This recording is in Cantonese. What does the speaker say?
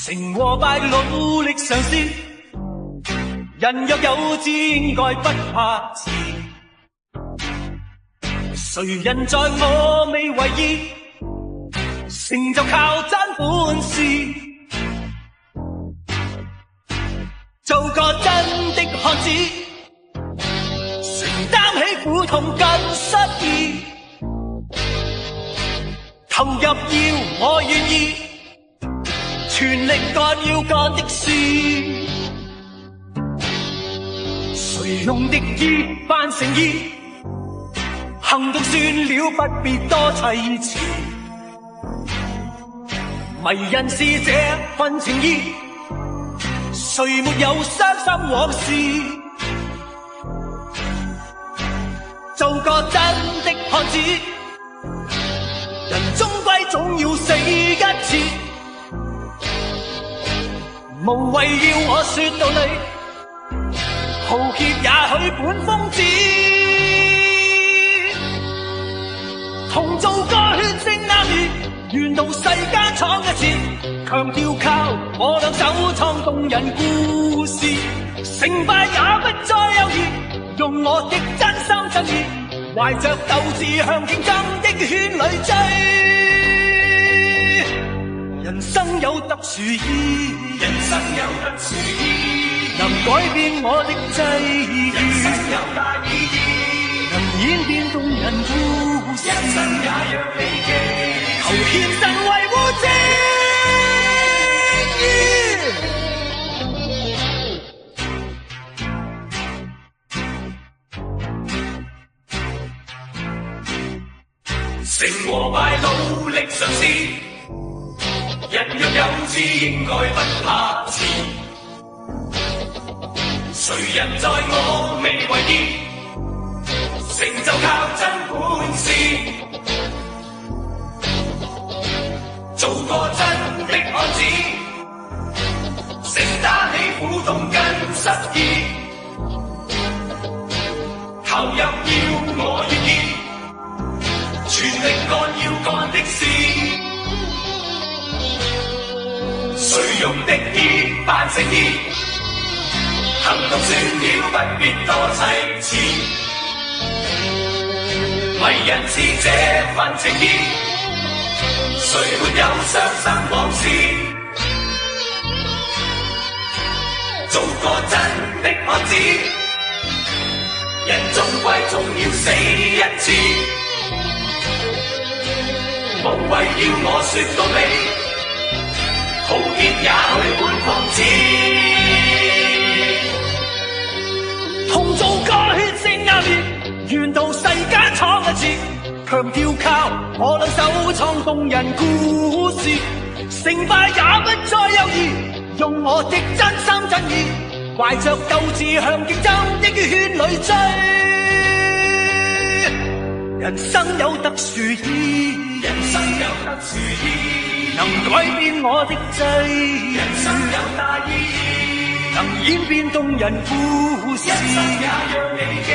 成和敗努力嘗試，人若有志應該不怕遲。誰人在我未為意，成就靠真本事。做個真的漢子，承擔起苦痛跟失意。投入要我願意，全力幹要幹的事。誰用敵意扮誠意，行動算了，不必多砌詞。迷人是這份情意，誰沒有傷心往事？做個真的漢子，人終歸總要死一次。無謂要我說道理，豪傑也許本瘋子。同做個血性男兒，願到世間闖一次。強調靠我兩手創動人故事，成敗也不再猶豫，用我的真心真意，懷着鬥志向競爭的圈裏追。人生有特殊意，人生有特殊意，能改變我的際遇。人生有大意義，能演變動人故事。人生也讓你記，求獻身維護正義。成和敗努力嘗試，人若有志應該不怕遲。誰人在我未為意，成就靠真本事。做個真的漢子，承擔起苦痛跟失意。投入要我願意，全力幹要幹的事。誰用敵意扮誠意，行動算了，不必多砌詞。迷人是這份情意，誰沒有傷心往事？做個真的漢子，人終歸總要死一次。無謂要我說道理，豪傑也許會瘋子。同做個血性男兒，願到世間闖一次。強調靠我兩手創動人故事，成敗也不再猶豫，用我的真心真意，懷着鬥志向競爭的圈裏追。人生有特殊意，人生有特殊意，能改變我的際遇。人生有大意義，能演變動人故事。人生也讓你記，